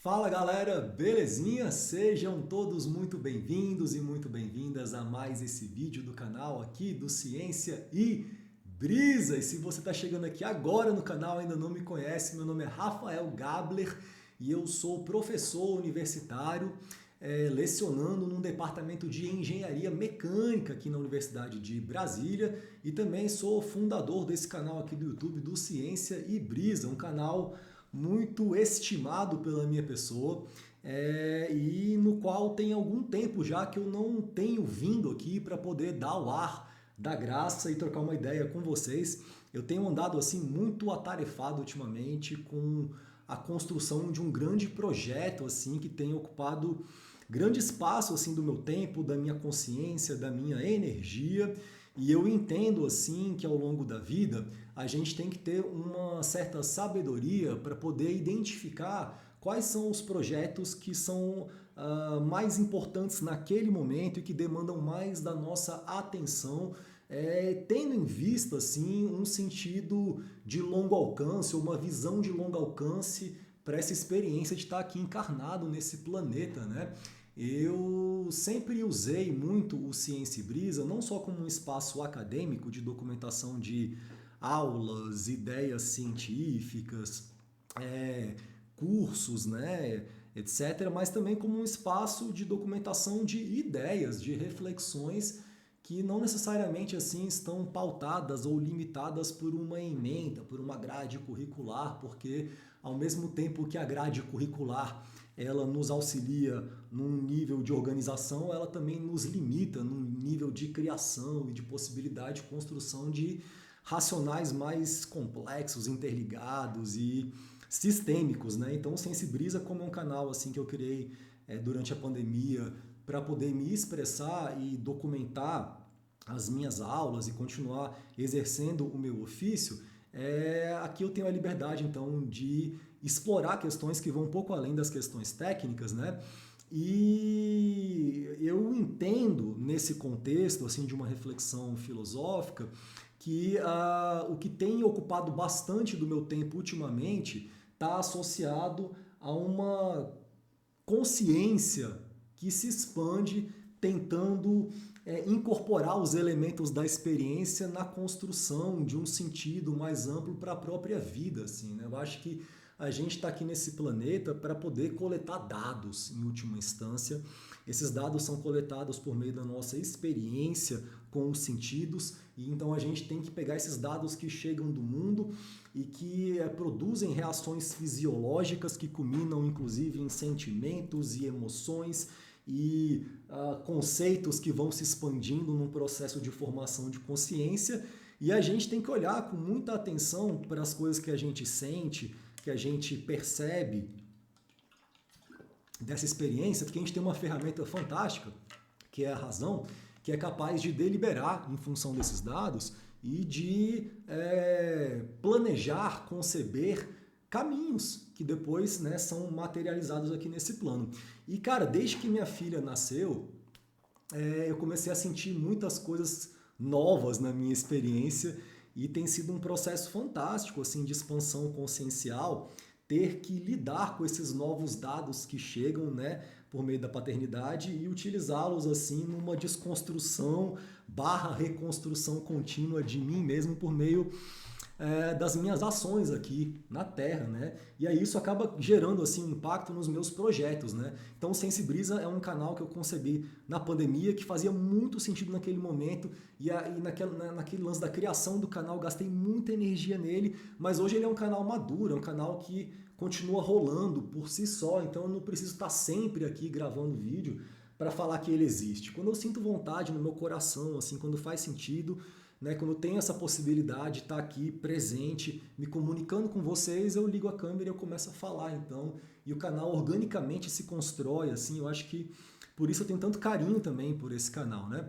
Fala galera, belezinha? Sejam todos muito bem-vindos e muito bem-vindas a mais esse vídeo do canal aqui do Ciência e Brisa. E se você está chegando aqui agora no canal e ainda não me conhece, meu nome é Rafael Gabler e eu sou professor universitário lecionando num departamento de engenharia mecânica aqui na Universidade de Brasília e também sou fundador desse canal aqui do YouTube do Ciência e Brisa, um canal muito estimado pela minha pessoa e no qual tem algum tempo já que eu não tenho vindo aqui para poder dar o ar da graça e trocar uma ideia com vocês. Eu tenho andado assim muito atarefado ultimamente com a construção de um grande projeto assim que tem ocupado grande espaço assim do meu tempo, da minha consciência, da minha energia. E eu entendo assim que ao longo da vida a gente tem que ter uma certa sabedoria para poder identificar quais são os projetos que são mais importantes naquele momento e que demandam mais da nossa atenção, tendo em vista assim um sentido de longo alcance, ou uma visão de longo alcance para essa experiência de estar aqui encarnado nesse planeta, né? Eu sempre usei muito o Ciência e Brisa, não só como um espaço acadêmico de documentação de aulas, ideias científicas, cursos, né, etc., mas também como um espaço de documentação de ideias, de reflexões que não necessariamente assim estão pautadas ou limitadas por uma ementa, por uma grade curricular, porque ao mesmo tempo que a grade curricular ela nos auxilia num nível de organização, ela também nos limita num nível de criação e de possibilidade de construção de racionais mais complexos, interligados e sistêmicos, né? Então, o Ciência e Brisa, como é um canal assim que eu criei durante a pandemia para poder me expressar e documentar as minhas aulas e continuar exercendo o meu ofício, aqui eu tenho a liberdade então de explorar questões que vão um pouco além das questões técnicas, né? E eu entendo nesse contexto assim de uma reflexão filosófica que o que tem ocupado bastante do meu tempo ultimamente está associado a uma consciência que se expande tentando incorporar os elementos da experiência na construção de um sentido mais amplo para a própria vida. Assim, né? Eu acho que a gente está aqui nesse planeta para poder coletar dados, em última instância. Esses dados são coletados por meio da nossa experiência com os sentidos, e então a gente tem que pegar esses dados que chegam do mundo e que produzem reações fisiológicas que culminam inclusive em sentimentos e emoções e conceitos que vão se expandindo num processo de formação de consciência, e a gente tem que olhar com muita atenção para as coisas que a gente sente, que a gente percebe dessa experiência, porque a gente tem uma ferramenta fantástica, que é a razão, que é capaz de deliberar em função desses dados e de planejar, conceber caminhos que depois, né, são materializados aqui nesse plano. E, cara, desde que minha filha nasceu, eu comecei a sentir muitas coisas novas na minha experiência e tem sido um processo fantástico assim de expansão consciencial ter que lidar com esses novos dados que chegam, né, por meio da paternidade e utilizá-los assim numa desconstrução barra reconstrução contínua de mim mesmo por meio das minhas ações aqui na Terra, né? E aí isso acaba gerando assim um impacto nos meus projetos, né? Então o Ciência e Brisa é um canal que eu concebi na pandemia que fazia muito sentido naquele momento e naquele lance da criação do canal gastei muita energia nele, mas hoje ele é um canal maduro, é um canal que continua rolando por si só, então eu não preciso estar sempre aqui gravando vídeo para falar que ele existe. Quando eu sinto vontade no meu coração, assim, quando faz sentido, né, quando eu tenho essa possibilidade de estar aqui presente, me comunicando com vocês, eu ligo a câmera e eu começo a falar, então, e o canal organicamente se constrói, assim, eu acho que por isso eu tenho tanto carinho também por esse canal, né?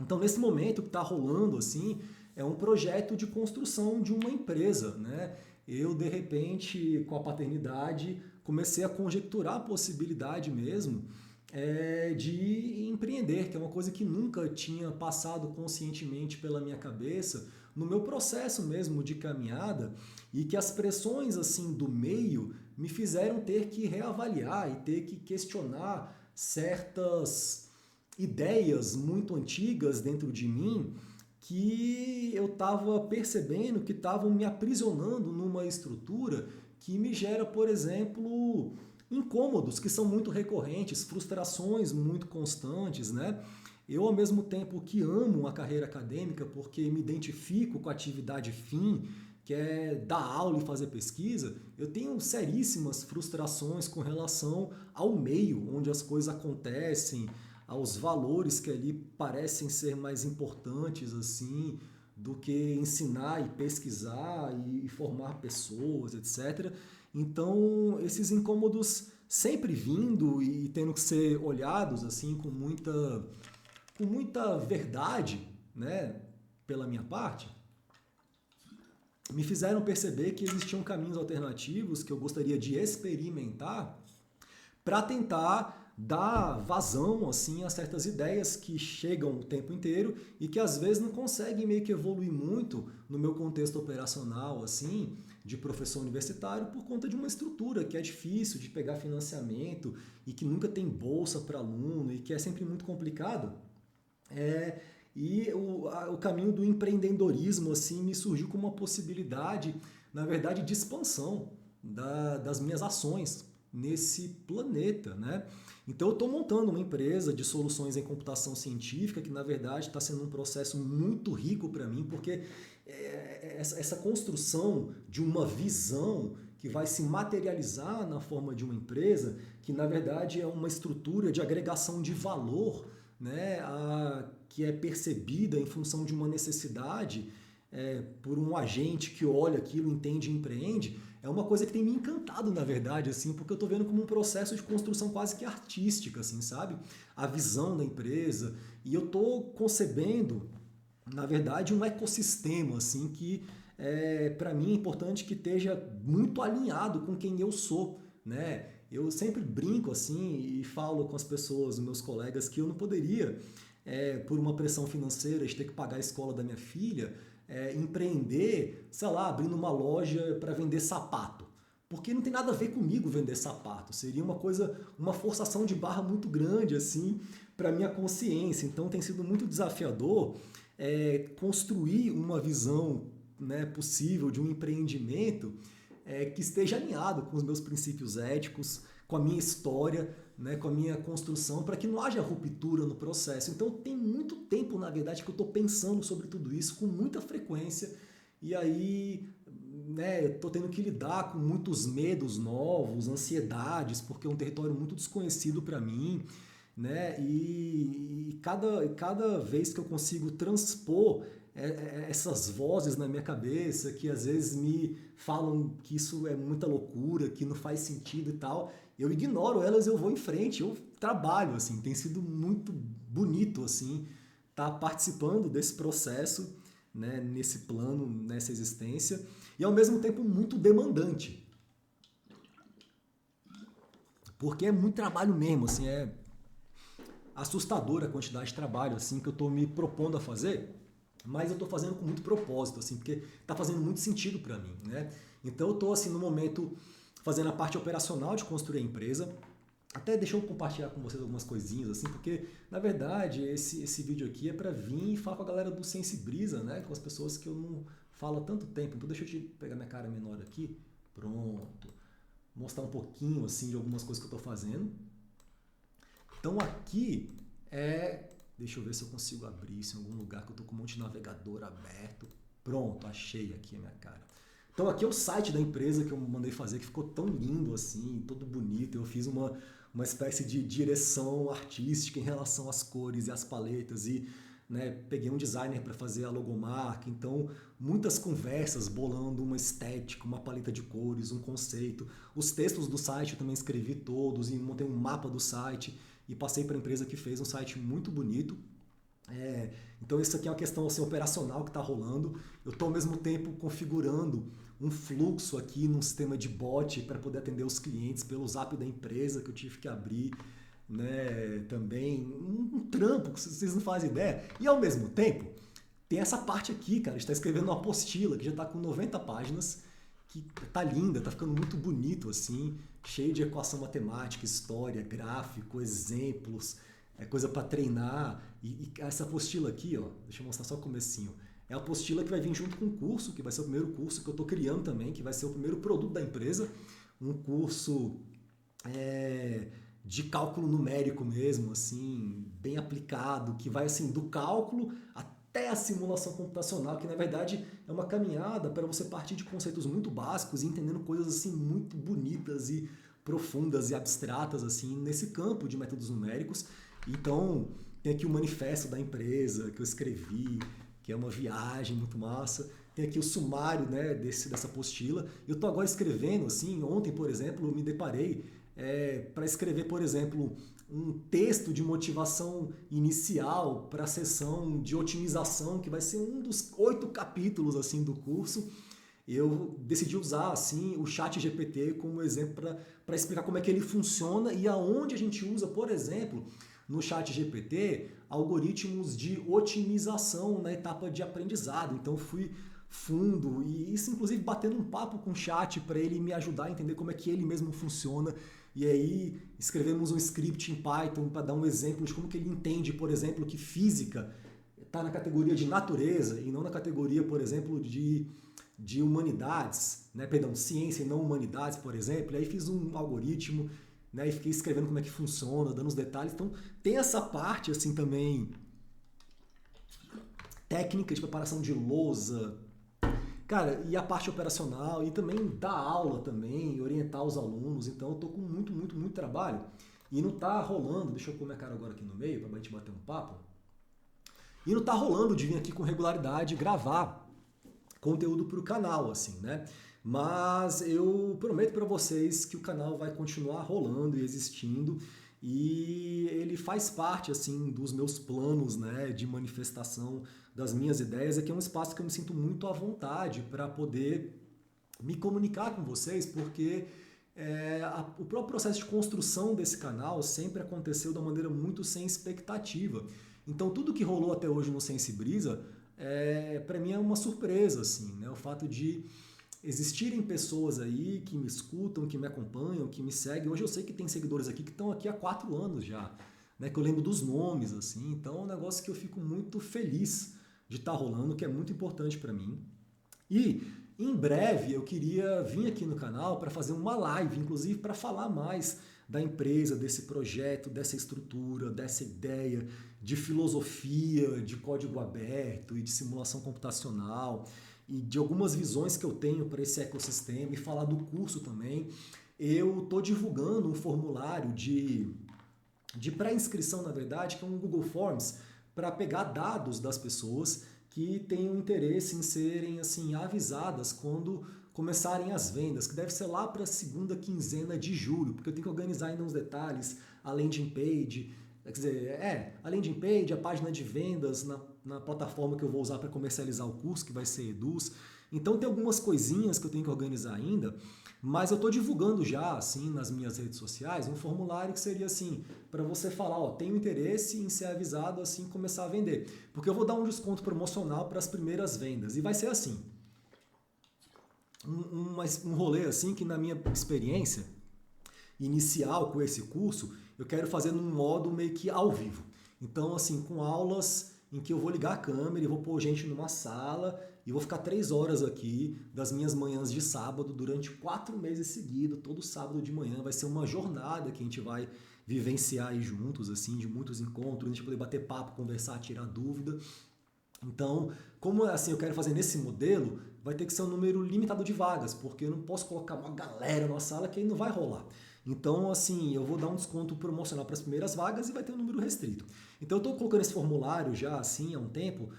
Então, nesse momento que está rolando, assim, é um projeto de construção de uma empresa, né? Eu, de repente, com a paternidade, comecei a conjecturar a possibilidade mesmo de empreender, que é uma coisa que nunca tinha passado conscientemente pela minha cabeça no meu processo mesmo de caminhada e que as pressões assim do meio me fizeram ter que reavaliar e ter que questionar certas ideias muito antigas dentro de mim que eu estava percebendo que estavam me aprisionando numa estrutura que me gera, por exemplo, incômodos que são muito recorrentes, frustrações muito constantes, né? Eu, ao mesmo tempo que amo a carreira acadêmica porque me identifico com a atividade fim, que é dar aula e fazer pesquisa, eu tenho seríssimas frustrações com relação ao meio onde as coisas acontecem, aos valores que ali parecem ser mais importantes assim do que ensinar e pesquisar e formar pessoas, etc. Então, esses incômodos sempre vindo e tendo que ser olhados assim com muita verdade, né, pela minha parte, me fizeram perceber que existiam caminhos alternativos que eu gostaria de experimentar para tentar dar vazão assim a certas ideias que chegam o tempo inteiro e que às vezes não conseguem meio que evoluir muito no meu contexto operacional assim, de professor universitário, por conta de uma estrutura que é difícil de pegar financiamento e que nunca tem bolsa para aluno e que é sempre muito complicado. E o caminho do empreendedorismo assim me surgiu como uma possibilidade, na verdade, de expansão das minhas ações nesse planeta, né? Então eu estou montando uma empresa de soluções em computação científica que, na verdade, está sendo um processo muito rico para mim, porque essa construção de uma visão que vai se materializar na forma de uma empresa, que, na verdade, é uma estrutura de agregação de valor, né, que é percebida em função de uma necessidade por um agente que olha aquilo, entende e empreende, é uma coisa que tem me encantado, na verdade, assim, porque eu estou vendo como um processo de construção quase que artística, assim, sabe? A visão da empresa. E eu estou concebendo, na verdade, um ecossistema, assim, que para mim é importante que esteja muito alinhado com quem eu sou, né? Eu sempre brinco assim e falo com as pessoas, meus colegas, que eu não poderia, por uma pressão financeira de ter que pagar a escola da minha filha, empreender, sei lá, abrindo uma loja para vender sapato. Porque não tem nada a ver comigo vender sapato. Seria uma coisa, uma forçação de barra muito grande assim para minha consciência. Então tem sido muito desafiador construir uma visão, né, possível de um empreendimento que esteja alinhado com os meus princípios éticos, com a minha história, né, com a minha construção, para que não haja ruptura no processo. Então tem muito tempo, na verdade, que eu estou pensando sobre tudo isso com muita frequência e aí estou tendo que lidar com muitos medos novos, ansiedades, porque é um território muito desconhecido para mim, né? E cada vez que eu consigo transpor essas vozes na minha cabeça que às vezes me falam que isso é muita loucura, que não faz sentido e tal, eu ignoro elas, eu vou em frente, eu trabalho, assim, tem sido muito bonito, assim, estar participando desse processo, né, nesse plano, nessa existência, e ao mesmo tempo muito demandante, porque é muito trabalho mesmo, assim, é assustadora a quantidade de trabalho, assim, que eu estou me propondo a fazer, mas eu estou fazendo com muito propósito, assim, porque está fazendo muito sentido para mim, né? Então eu estou, assim, no momento, fazendo a parte operacional de construir a empresa. Até deixa eu compartilhar com vocês algumas coisinhas, assim, porque, na verdade, esse vídeo aqui é para vir e falar com a galera do Ciência e Brisa, né? Com as pessoas que eu não falo há tanto tempo. Então deixa eu te pegar minha cara menor aqui. Pronto. Mostrar um pouquinho, assim, de algumas coisas que eu estou fazendo. Então aqui deixa eu ver se eu consigo abrir isso em algum lugar, que eu estou com um monte de navegador aberto. Pronto, achei aqui a minha cara. Então aqui é o site da empresa que eu mandei fazer, que ficou tão lindo assim, todo bonito. Eu fiz uma espécie de direção artística em relação às cores e às paletas e, né, peguei um designer para fazer a logomarca. Então muitas conversas bolando uma estética, uma paleta de cores, um conceito. Os textos do site eu também escrevi todos e montei um mapa do site e passei para a empresa que fez um site muito bonito. Então isso aqui é uma questão assim, operacional que está rolando. Eu estou ao mesmo tempo configurando um fluxo aqui num sistema de bot para poder atender os clientes pelo zap da empresa que eu tive que abrir, né? Também um trampo que vocês não fazem ideia. E ao mesmo tempo tem essa parte aqui, cara, está escrevendo uma apostila que já está com 90 páginas que tá linda, tá ficando muito bonito assim, cheio de equação matemática, história, gráfico, exemplos, coisa para treinar. E essa apostila aqui, ó, deixa eu mostrar só o comecinho. É a apostila que vai vir junto com o curso, que vai ser o primeiro curso que eu estou criando também, que vai ser o primeiro produto da empresa, um curso de cálculo numérico mesmo, assim, bem aplicado, que vai assim do cálculo até a simulação computacional, que na verdade é uma caminhada para você partir de conceitos muito básicos e entendendo coisas assim muito bonitas e profundas e abstratas assim nesse campo de métodos numéricos. Então, tem aqui o manifesto da empresa que eu escrevi, que é uma viagem muito massa. Tem aqui o sumário, né, dessa apostila. Eu estou agora escrevendo, assim, ontem, por exemplo, eu me deparei para escrever, por exemplo, um texto de motivação inicial para a sessão de otimização, que vai ser um dos 8 capítulos assim do curso. Eu decidi usar assim o ChatGPT como exemplo para explicar como é que ele funciona e aonde a gente usa, por exemplo, no ChatGPT, algoritmos de otimização na etapa de aprendizado. Então fui fundo e isso inclusive batendo um papo com o chat para ele me ajudar a entender como é que ele mesmo funciona. E aí escrevemos um script em Python para dar um exemplo de como que ele entende, por exemplo, que física está na categoria de natureza e não na categoria, por exemplo, de humanidades, né? Perdão, ciência e não humanidades, por exemplo. E aí fiz um algoritmo, né? E fiquei escrevendo como é que funciona, dando os detalhes. Então tem essa parte assim também técnica de preparação de lousa, cara, e a parte operacional e também dar aula também, orientar os alunos. Então eu tô com muito trabalho e não tá rolando. Deixa eu pôr minha cara agora aqui no meio pra gente bater um papo. E não tá rolando de vir aqui com regularidade gravar conteúdo pro canal, assim, né? Mas eu prometo para vocês que o canal vai continuar rolando e existindo e ele faz parte assim dos meus planos, né, de manifestação das minhas ideias. Aqui é um espaço que eu me sinto muito à vontade para poder me comunicar com vocês, porque o próprio processo de construção desse canal sempre aconteceu de uma maneira muito sem expectativa. Então tudo que rolou até hoje no Ciência e Brisa, para mim é uma surpresa, assim, né? O fato de existirem pessoas aí que me escutam, que me acompanham, que me seguem. Hoje eu sei que tem seguidores aqui que estão aqui há 4 anos já, né? Que eu lembro dos nomes, assim. Então é um negócio que eu fico muito feliz de estar rolando, que é muito importante para mim. E em breve eu queria vir aqui no canal para fazer uma live, inclusive para falar mais da empresa, desse projeto, dessa estrutura, dessa ideia de filosofia, de código aberto e de simulação computacional e de algumas visões que eu tenho para esse ecossistema e falar do curso também. Eu estou divulgando um formulário de pré-inscrição, na verdade, que é um Google Forms, para pegar dados das pessoas que tenham interesse em serem assim avisadas quando começarem as vendas, que deve ser lá para a segunda quinzena de julho, porque eu tenho que organizar ainda uns detalhes, a landing page, quer dizer, a landing page, a página de vendas na plataforma que eu vou usar para comercializar o curso, que vai ser Eduz. Então tem algumas coisinhas que eu tenho que organizar ainda, mas eu estou divulgando já, assim, nas minhas redes sociais, um formulário que seria assim, para você falar, ó, tenho interesse em ser avisado assim começar a vender. Porque eu vou dar um desconto promocional para as primeiras vendas. E vai ser assim, um rolê assim que na minha experiência inicial com esse curso, eu quero fazer num modo meio que ao vivo. Então, assim, com aulas em que eu vou ligar a câmera e vou pôr gente numa sala e vou ficar 3 horas aqui das minhas manhãs de sábado durante 4 meses seguidos, todo sábado de manhã. Vai ser uma jornada que a gente vai vivenciar aí juntos, assim, de muitos encontros, a gente poder bater papo, conversar, tirar dúvida. Então, como assim eu quero fazer nesse modelo, vai ter que ser um número limitado de vagas, porque eu não posso colocar uma galera na sala que aí não vai rolar. Então, assim, eu vou dar um desconto promocional para as primeiras vagas e vai ter um número restrito. Então, eu estou colocando esse formulário já, assim, há um tempo,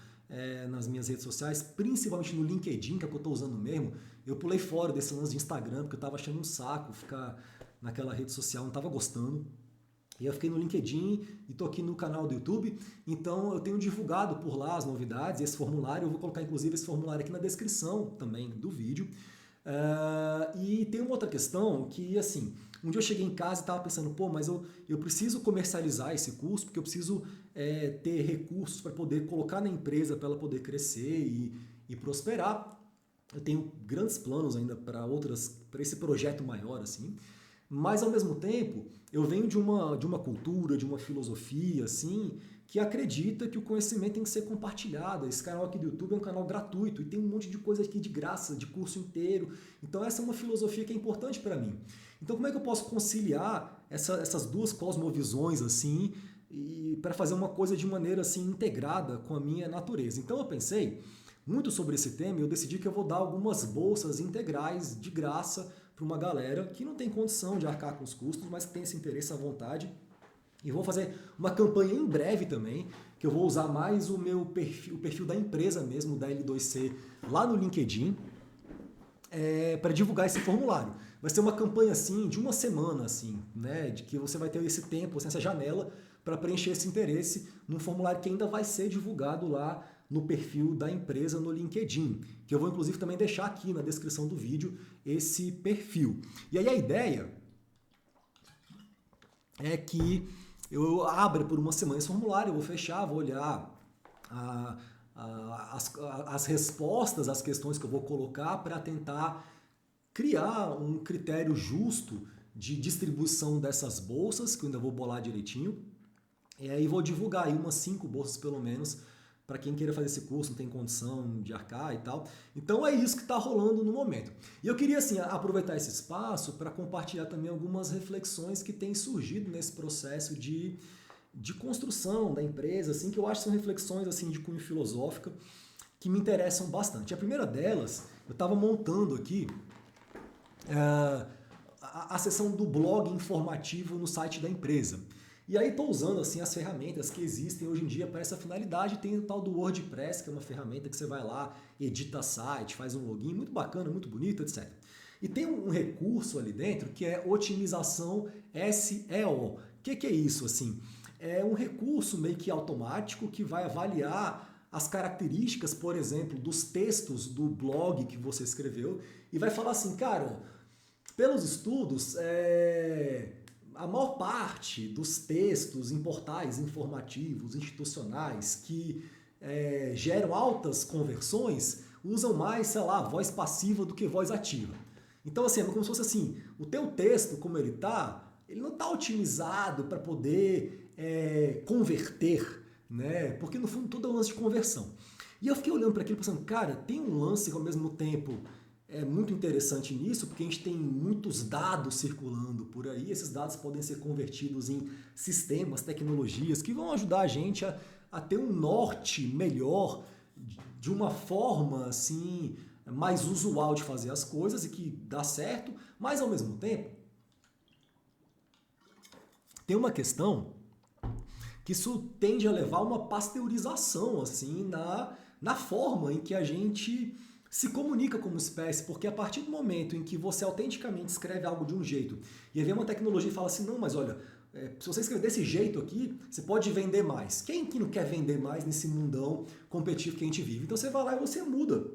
nas minhas redes sociais, principalmente no LinkedIn, que é o que eu estou usando mesmo. Eu pulei fora desse lance de Instagram, porque eu estava achando um saco ficar naquela rede social, não estava gostando. E eu fiquei no LinkedIn e estou aqui no canal do YouTube, então eu tenho divulgado por lá as novidades, esse formulário, eu vou colocar inclusive esse formulário aqui na descrição também do vídeo. E tem uma outra questão que, assim, um dia eu cheguei em casa e estava pensando, pô, mas eu preciso comercializar esse curso, porque eu preciso ter recursos para poder colocar na empresa, para ela poder crescer e prosperar. Eu tenho grandes planos ainda para esse projeto maior, assim, mas ao mesmo tempo eu venho de uma cultura, de uma filosofia, assim, que acredita que o conhecimento tem que ser compartilhado. Esse canal aqui do YouTube é um canal gratuito e tem um monte de coisa aqui de graça, de curso inteiro. Então essa é uma filosofia que é importante para mim. Então como é que eu posso conciliar essas duas cosmovisões assim e para fazer uma coisa de maneira assim integrada com a minha natureza? Então eu pensei muito sobre esse tema e eu decidi que eu vou dar algumas bolsas integrais de graça para uma galera que não tem condição de arcar com os custos, mas que tem esse interesse à vontade. E vou fazer uma campanha em breve também, que eu vou usar mais o meu perfil, o perfil da empresa mesmo, da L2C, lá no LinkedIn, para divulgar esse formulário. Vai ser uma campanha assim, de uma semana, assim, né? De que você vai ter esse tempo, assim, essa janela, para preencher esse interesse num formulário que ainda vai ser divulgado lá no perfil da empresa no LinkedIn, que eu vou inclusive também deixar aqui na descrição do vídeo esse perfil. E aí a ideia é que eu abro por uma semana esse formulário, eu vou fechar, vou olhar a, as respostas às questões que eu vou colocar para tentar criar um critério justo de distribuição dessas bolsas, que eu ainda vou bolar direitinho, e aí vou divulgar aí umas 5 bolsas pelo menos para quem queira fazer esse curso, não tem condição de arcar e tal. Então é isso que está rolando no momento. E eu queria assim aproveitar esse espaço para compartilhar também algumas reflexões que têm surgido nesse processo de construção da empresa, assim, que eu acho que são reflexões assim de cunho filosófico que me interessam bastante. A primeira delas, eu estava montando aqui a seção do blog informativo no site da empresa. E aí estou usando assim as ferramentas que existem hoje em dia para essa finalidade. Tem o tal do WordPress, que é uma ferramenta que você vai lá, edita site, faz um login, muito bacana, muito bonito, etc. E tem um recurso ali dentro que é otimização SEO. O que é isso? Assim, é um recurso meio que automático que vai avaliar as características, por exemplo, dos textos do blog que você escreveu e vai falar assim, cara, pelos estudos, a maior parte dos textos em portais informativos, institucionais, que geram altas conversões, usam mais, sei lá, voz passiva do que voz ativa. Então, assim, é como se fosse assim, o teu texto, como ele não está otimizado para poder converter, né? Porque no fundo tudo é um lance de conversão. E eu fiquei olhando para aquilo pensando, cara, tem um lance que ao mesmo tempo é muito interessante nisso, porque a gente tem muitos dados circulando por aí, esses dados podem ser convertidos em sistemas, tecnologias que vão ajudar a gente a ter um norte melhor de uma forma assim mais usual de fazer as coisas e que dá certo, mas ao mesmo tempo tem uma questão que isso tende a levar a uma pasteurização assim na forma em que a gente se comunica como espécie, porque a partir do momento em que você autenticamente escreve algo de um jeito e aí vem uma tecnologia e fala assim, não, mas olha, se você escrever desse jeito aqui, você pode vender mais. Quem que não quer vender mais nesse mundão competitivo que a gente vive? Então você vai lá e você muda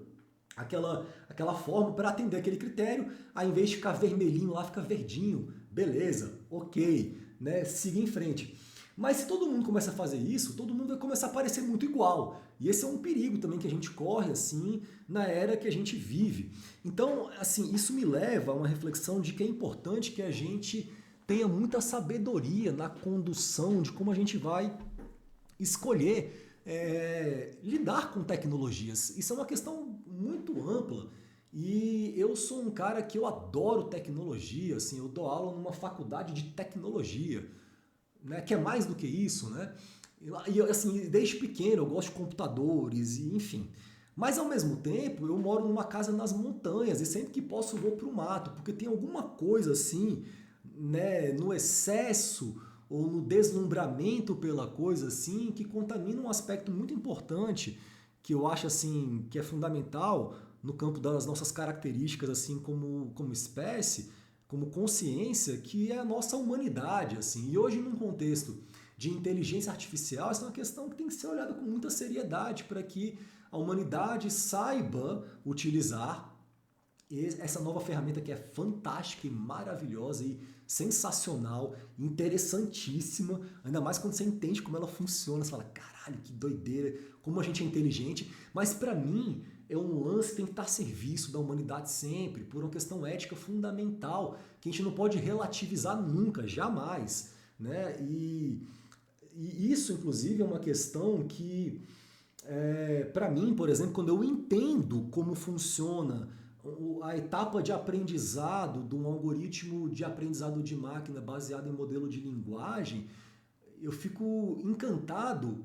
aquela forma para atender aquele critério, ao invés de ficar vermelhinho lá, fica verdinho. Beleza, ok, né? Siga em frente. Mas se todo mundo começa a fazer isso, todo mundo vai começar a parecer muito igual. E esse é um perigo também que a gente corre assim na era que a gente vive. Então, assim, isso me leva a uma reflexão de que é importante que a gente tenha muita sabedoria na condução de como a gente vai escolher lidar com tecnologias. Isso é uma questão muito ampla. E eu sou um cara que eu adoro tecnologia, assim, eu dou aula numa faculdade de tecnologia, né, que é mais do que isso, né? E assim, desde pequeno eu gosto de computadores e enfim. Mas ao mesmo tempo eu moro numa casa nas montanhas e sempre que posso vou para o mato, porque tem alguma coisa assim, né, no excesso ou no deslumbramento pela coisa assim, que contamina um aspecto muito importante que eu acho assim que é fundamental no campo das nossas características assim como espécie, como consciência, que é a nossa humanidade, assim. E hoje num contexto de inteligência artificial, essa é uma questão que tem que ser olhada com muita seriedade para que a humanidade saiba utilizar essa nova ferramenta que é fantástica e maravilhosa e sensacional, interessantíssima, ainda mais quando você entende como ela funciona, você fala, caralho, que doideira, como a gente é inteligente, mas para mim é um lance que tem que estar a serviço da humanidade sempre, por uma questão ética fundamental, que a gente não pode relativizar nunca, jamais, né? E isso, inclusive, é uma questão que, para mim, por exemplo, quando eu entendo como funciona a etapa de aprendizado de um algoritmo de aprendizado de máquina baseado em modelo de linguagem, eu fico encantado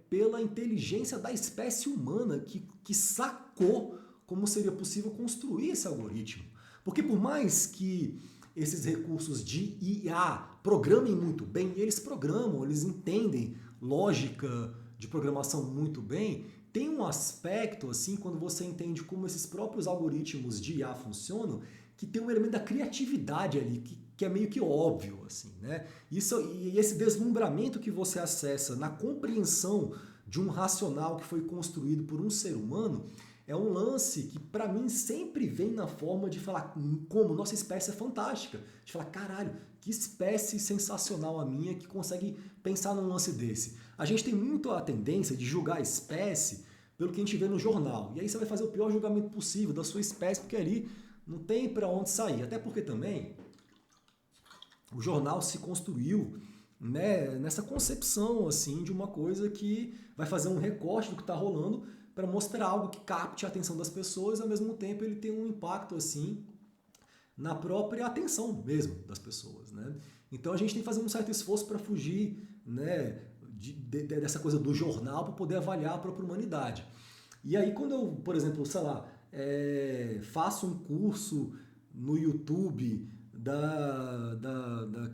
pela inteligência da espécie humana que sacou como seria possível construir esse algoritmo. Porque por mais que esses recursos de IA programem muito bem, eles programam, eles entendem lógica de programação muito bem, tem um aspecto, assim, quando você entende como esses próprios algoritmos de IA funcionam, que tem um elemento da criatividade ali, que é meio que óbvio, assim, né? Isso, e esse deslumbramento que você acessa na compreensão de um racional que foi construído por um ser humano é um lance que, para mim, sempre vem na forma de falar como nossa espécie é fantástica. De falar, caralho, que espécie sensacional a minha que consegue pensar num lance desse. A gente tem muito a tendência de julgar a espécie pelo que a gente vê no jornal. E aí você vai fazer o pior julgamento possível da sua espécie, porque ali não tem para onde sair. Até porque também o jornal se construiu, né, nessa concepção assim de uma coisa que vai fazer um recorte do que está rolando para mostrar algo que capte a atenção das pessoas, ao mesmo tempo ele tem um impacto assim na própria atenção mesmo das pessoas, né? Então a gente tem que fazer um certo esforço para fugir, né, dessa coisa do jornal para poder avaliar a própria humanidade. E aí quando eu, por exemplo, sei lá, faço um curso no YouTube da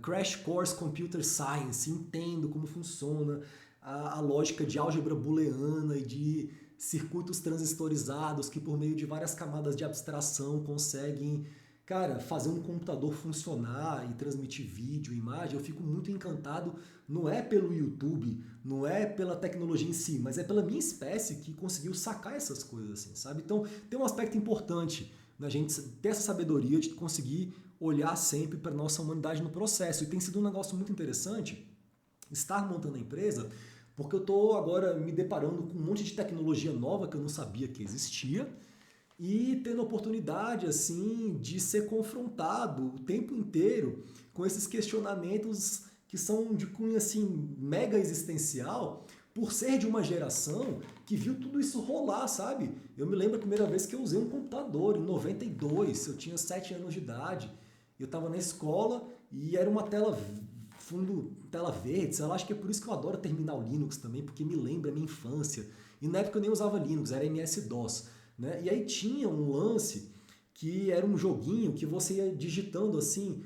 Crash Course Computer Science, entendo como funciona a lógica de álgebra booleana e de circuitos transistorizados que por meio de várias camadas de abstração conseguem, cara, fazer um computador funcionar e transmitir vídeo, imagem. Eu fico muito encantado, não é pelo YouTube, não é pela tecnologia em si, mas é pela minha espécie que conseguiu sacar essas coisas, assim, sabe? Então tem um aspecto importante na gente ter essa sabedoria de conseguir olhar sempre para a nossa humanidade no processo. E tem sido um negócio muito interessante estar montando a empresa, porque eu estou agora me deparando com um monte de tecnologia nova que eu não sabia que existia e tendo a oportunidade assim de ser confrontado o tempo inteiro com esses questionamentos que são de cunho assim mega existencial, por ser de uma geração que viu tudo isso rolar, sabe? Eu me lembro a primeira vez que eu usei um computador, em 92, eu tinha 7 anos de idade, eu estava na escola e era uma tela tela verde, sei lá, acho que é por isso que eu adoro Terminal Linux também, porque me lembra a minha infância. E na época eu nem usava Linux, era MS-DOS, né? E aí tinha um lance que era um joguinho que você ia digitando assim,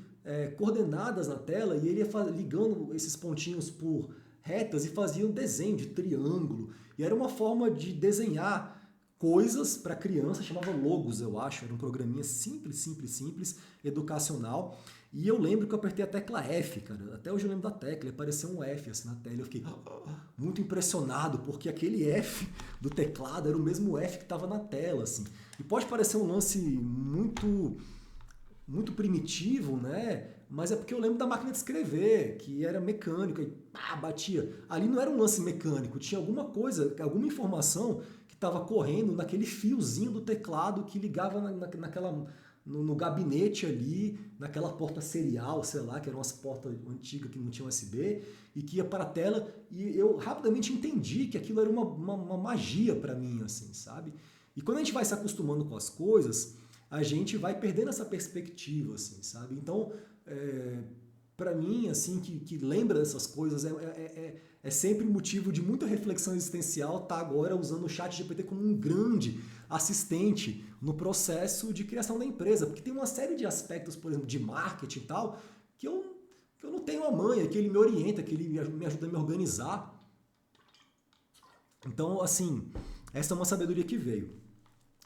coordenadas na tela e ele ia ligando esses pontinhos por retas e fazia um desenho de triângulo. E era uma forma de desenhar coisas para criança, chamava Logos, eu acho. Era um programinha simples, educacional. E eu lembro que eu apertei a tecla F, cara. Até hoje eu lembro da tecla, apareceu um F assim na tela. Eu fiquei muito impressionado, porque aquele F do teclado era o mesmo F que estava na tela, assim. E pode parecer um lance muito primitivo, né? Mas é porque eu lembro da máquina de escrever, que era mecânica e pá, batia. Ali não era um lance mecânico, tinha alguma coisa, alguma informação que estava correndo naquele fiozinho do teclado que ligava no gabinete ali, naquela porta serial, sei lá, que eram umas portas antigas que não tinham USB, e que ia para a tela, e eu rapidamente entendi que aquilo era uma magia para mim, assim, sabe? E quando a gente vai se acostumando com as coisas, a gente vai perdendo essa perspectiva, assim, sabe? Então, para mim, assim, que lembra dessas coisas, é sempre motivo de muita reflexão existencial estar agora usando o chat GPT como um grande assistente no processo de criação da empresa, porque tem uma série de aspectos, por exemplo, de marketing e tal, que eu não tenho a manha, que ele me orienta, que ele me ajuda a me organizar. Então, assim, essa é uma sabedoria que veio.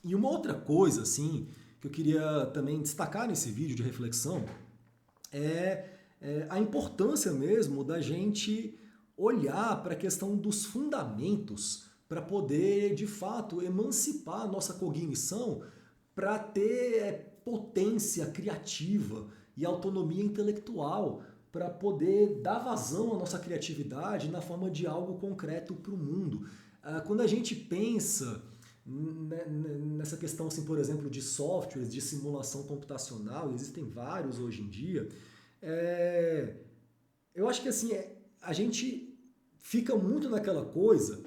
E uma outra coisa, assim, que eu queria também destacar nesse vídeo de reflexão é a importância mesmo da gente olhar para a questão dos fundamentos para poder, de fato, emancipar a nossa cognição para ter potência criativa e autonomia intelectual para poder dar vazão à nossa criatividade na forma de algo concreto para o mundo. Quando a gente pensa nessa questão, assim, por exemplo, de softwares, de simulação computacional, existem vários hoje em dia, eu acho que assim, a gente fica muito naquela coisa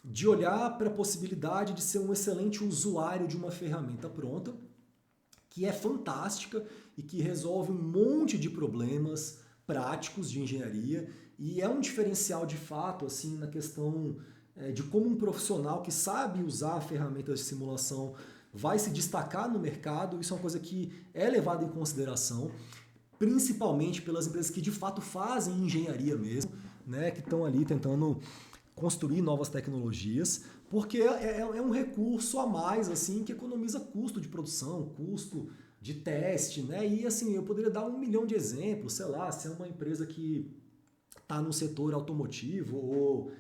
de olhar para a possibilidade de ser um excelente usuário de uma ferramenta pronta, que é fantástica e que resolve um monte de problemas práticos de engenharia e é um diferencial de fato assim na questão de como um profissional que sabe usar ferramentas de simulação vai se destacar no mercado. Isso é uma coisa que é levada em consideração, principalmente pelas empresas que de fato fazem engenharia mesmo, né, que estão ali tentando construir novas tecnologias, porque é um recurso a mais assim que economiza custo de produção, custo de teste, né? E assim, eu poderia dar 1 milhão de exemplos, sei lá, se é uma empresa que está no setor automotivo ou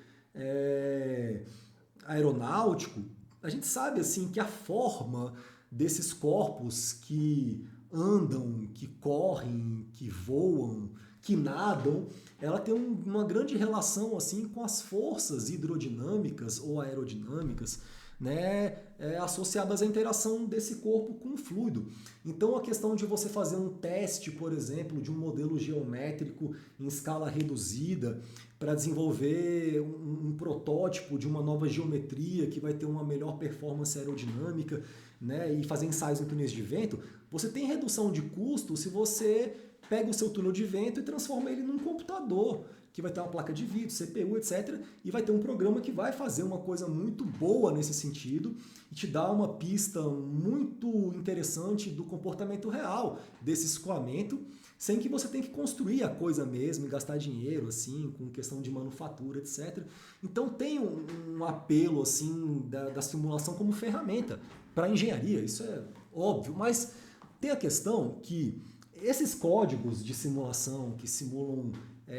aeronáutico, a gente sabe assim que a forma desses corpos que andam, que correm, que voam, que nadam, ela tem uma grande relação assim com as forças hidrodinâmicas ou aerodinâmicas, né, associadas à interação desse corpo com o fluido. Então a questão de você fazer um teste, por exemplo, de um modelo geométrico em escala reduzida para desenvolver um protótipo de uma nova geometria que vai ter uma melhor performance aerodinâmica, né, e fazer ensaios em túneis de vento, você tem redução de custo se você pega o seu túnel de vento e transforma ele num computador, que vai ter uma placa de vídeo, CPU, etc. E vai ter um programa que vai fazer uma coisa muito boa nesse sentido e te dá uma pista muito interessante do comportamento real desse escoamento, sem que você tenha que construir a coisa mesmo e gastar dinheiro, assim, com questão de manufatura, etc. Então tem um apelo, assim, da simulação como ferramenta para a engenharia, isso é óbvio, mas tem a questão que esses códigos de simulação que simulam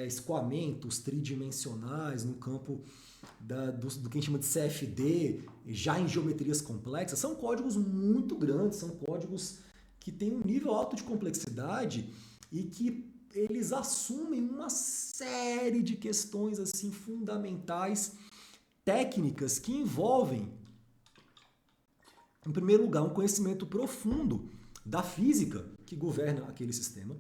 escoamentos tridimensionais no campo do que a gente chama de CFD, já em geometrias complexas, são códigos muito grandes, são códigos que têm um nível alto de complexidade e que eles assumem uma série de questões assim fundamentais, técnicas, que envolvem, em primeiro lugar, um conhecimento profundo da física que governa aquele sistema,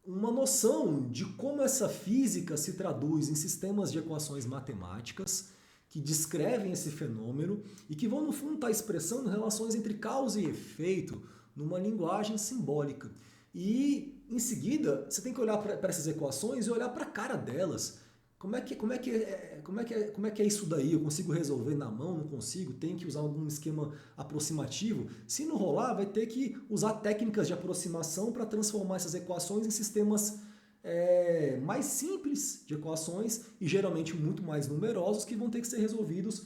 uma noção de como essa física se traduz em sistemas de equações matemáticas que descrevem esse fenômeno e que vão, no fundo, estar expressando relações entre causa e efeito numa linguagem simbólica. E, em seguida, você tem que olhar para essas equações e olhar para a cara delas. Como é que é isso daí? Eu consigo resolver na mão? Não consigo? Tem que usar algum esquema aproximativo? Se não rolar, vai ter que usar técnicas de aproximação para transformar essas equações em sistemas mais simples de equações e geralmente muito mais numerosos que vão ter que ser resolvidos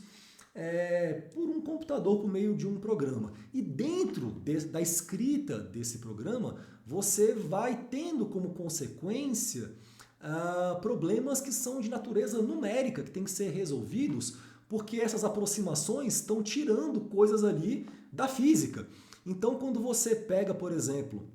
por um computador por meio de um programa. E dentro da escrita desse programa, você vai tendo como consequência problemas que são de natureza numérica, que tem que ser resolvidos, porque essas aproximações estão tirando coisas ali da física. Então, quando você pega, por exemplo,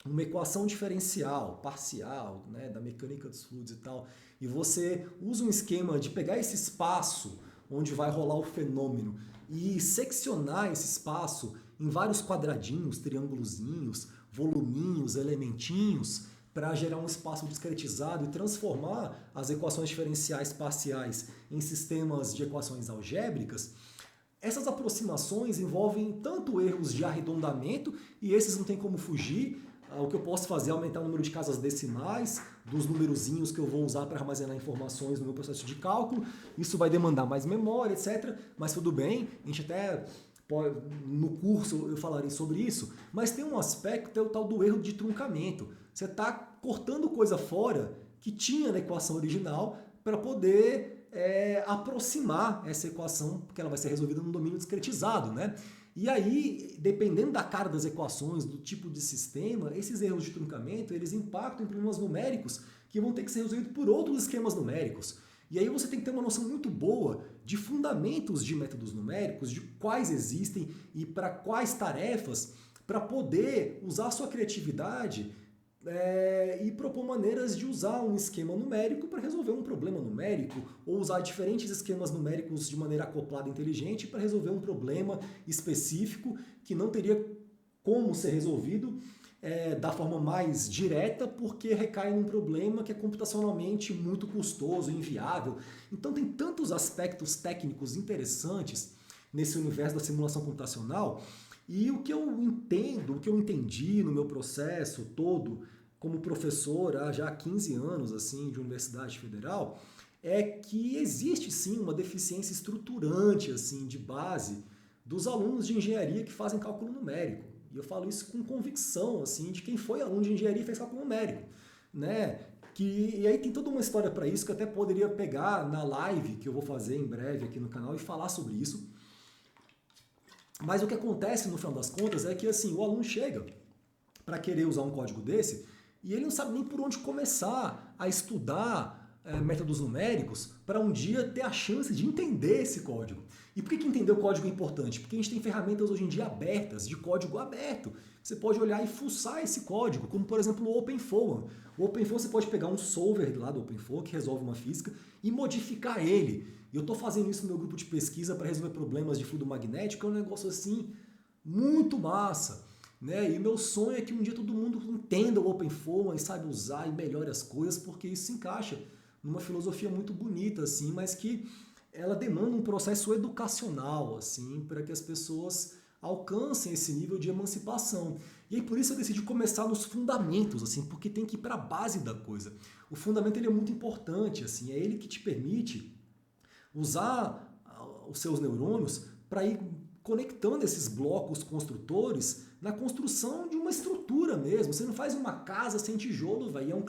uma equação diferencial, parcial, né, da mecânica dos fluidos e tal, e você usa um esquema de pegar esse espaço onde vai rolar o fenômeno e seccionar esse espaço em vários quadradinhos, triângulozinhos, voluminhos, elementinhos, para gerar um espaço discretizado e transformar as equações diferenciais parciais em sistemas de equações algébricas, essas aproximações envolvem tanto erros de arredondamento, e esses não tem como fugir. O que eu posso fazer é aumentar o número de casas decimais dos numerozinhos que eu vou usar para armazenar informações no meu processo de cálculo. Isso vai demandar mais memória, etc. Mas tudo bem, a gente até no curso eu falarei sobre isso, mas tem um aspecto, é o tal do erro de truncamento. Você está cortando coisa fora que tinha na equação original para poder aproximar essa equação, porque ela vai ser resolvida num domínio discretizado, né? E aí, dependendo da cara das equações, do tipo de sistema, esses erros de truncamento, eles impactam em problemas numéricos que vão ter que ser resolvidos por outros esquemas numéricos. E aí você tem que ter uma noção muito boa de fundamentos de métodos numéricos, de quais existem e para quais tarefas, para poder usar a sua criatividade e propor maneiras de usar um esquema numérico para resolver um problema numérico, ou usar diferentes esquemas numéricos de maneira acoplada e inteligente para resolver um problema específico que não teria como ser resolvido da forma mais direta, porque recai num problema que é computacionalmente muito custoso, inviável. Então tem tantos aspectos técnicos interessantes nesse universo da simulação computacional, e o que eu entendo, o que eu entendi no meu processo todo como professor há já 15 anos assim, de universidade federal, é que existe sim uma deficiência estruturante assim, de base dos alunos de engenharia que fazem cálculo numérico. E eu falo isso com convicção, assim, de quem foi aluno de engenharia e fez cálculo numérico, né? E aí tem toda uma história para isso que eu até poderia pegar na live que eu vou fazer em breve aqui no canal e falar sobre isso. Mas o que acontece no final das contas é que assim, o aluno chega para querer usar um código desse e ele não sabe nem por onde começar a estudar métodos numéricos para um dia ter a chance de entender esse código. E por que entender o código é importante? Porque a gente tem ferramentas hoje em dia abertas, de código aberto. Você pode olhar e fuçar esse código, como por exemplo o OpenFOAM. O OpenFOAM você pode pegar um solver lá do OpenFOAM que resolve uma física e modificar ele. E eu estou fazendo isso no meu grupo de pesquisa para resolver problemas de fluido magnético, é um negócio assim muito massa. Né? E meu sonho é que um dia todo mundo entenda o OpenFOAM e saiba usar e melhore as coisas, porque isso se encaixa numa filosofia muito bonita, assim, mas que ela demanda um processo educacional, assim, para que as pessoas alcancem esse nível de emancipação. E aí por isso eu decidi começar nos fundamentos, assim, porque tem que ir para a base da coisa. O fundamento ele é muito importante, assim, é ele que te permite usar os seus neurônios para ir conectando esses blocos construtores na construção de uma estrutura mesmo. Você não faz uma casa sem tijolo, velho.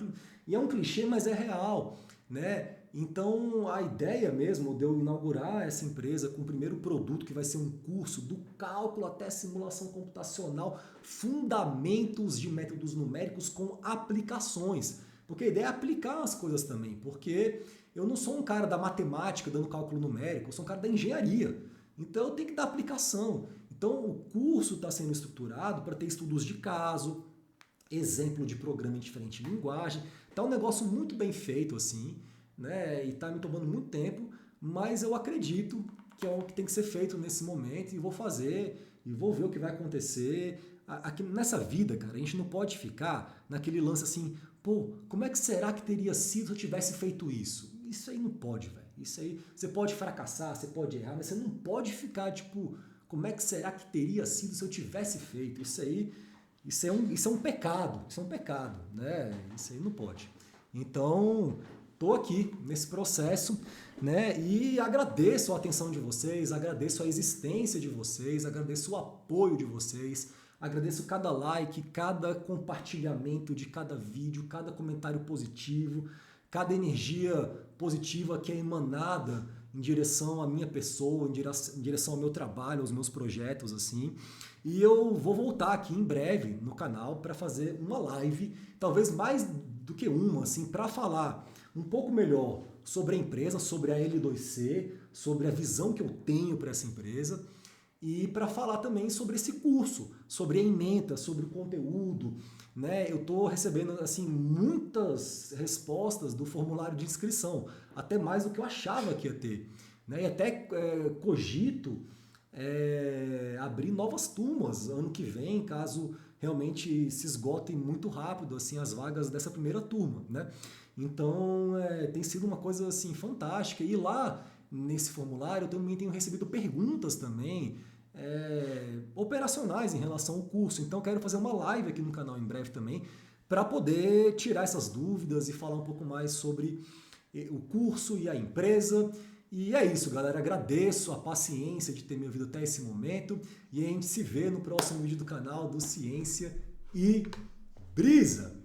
E é um clichê, mas é real, né? Então a ideia mesmo de eu inaugurar essa empresa com o primeiro produto que vai ser um curso do cálculo até simulação computacional, fundamentos de métodos numéricos com aplicações. Porque a ideia é aplicar as coisas também, porque eu não sou um cara da matemática dando cálculo numérico, eu sou um cara da engenharia. Então eu tenho que dar aplicação. Então o curso está sendo estruturado para ter estudos de caso, exemplo de programa em diferente linguagem. Tá um negócio muito bem feito assim, né? E tá me tomando muito tempo, mas eu acredito que é o que tem que ser feito nesse momento e vou fazer e vou ver o que vai acontecer. Aqui nessa vida, cara, a gente não pode ficar naquele lance assim, pô, como é que será que teria sido se eu tivesse feito isso? Isso aí não pode, velho. Isso aí, você pode fracassar, você pode errar, mas você não pode ficar tipo, como é que será que teria sido se eu tivesse feito? Isso é um pecado, né? Isso aí não pode. Então, tô aqui nesse processo, né? E agradeço a atenção de vocês, agradeço a existência de vocês, agradeço o apoio de vocês, agradeço cada like, cada compartilhamento de cada vídeo, cada comentário positivo, cada energia positiva que é emanada em direção à minha pessoa, em direção ao meu trabalho, aos meus projetos, assim. E eu vou voltar aqui em breve no canal para fazer uma live, talvez mais do que uma, assim, para falar um pouco melhor sobre a empresa, sobre a L2C, sobre a visão que eu tenho para essa empresa e para falar também sobre esse curso, sobre a ementa, sobre o conteúdo, né? Eu estou recebendo assim muitas respostas do formulário de inscrição, até mais do que eu achava que ia ter, né? E até cogito abrir novas turmas ano que vem, caso realmente se esgotem muito rápido assim as vagas dessa primeira turma, né? Então tem sido uma coisa assim fantástica. E lá nesse formulário eu também tenho recebido perguntas também operacionais em relação ao curso. Então quero fazer uma live aqui no canal em breve também para poder tirar essas dúvidas e falar um pouco mais sobre o curso e a empresa. E é isso, galera. Agradeço a paciência de ter me ouvido até esse momento e a gente se vê no próximo vídeo do canal do Ciência e Brisa.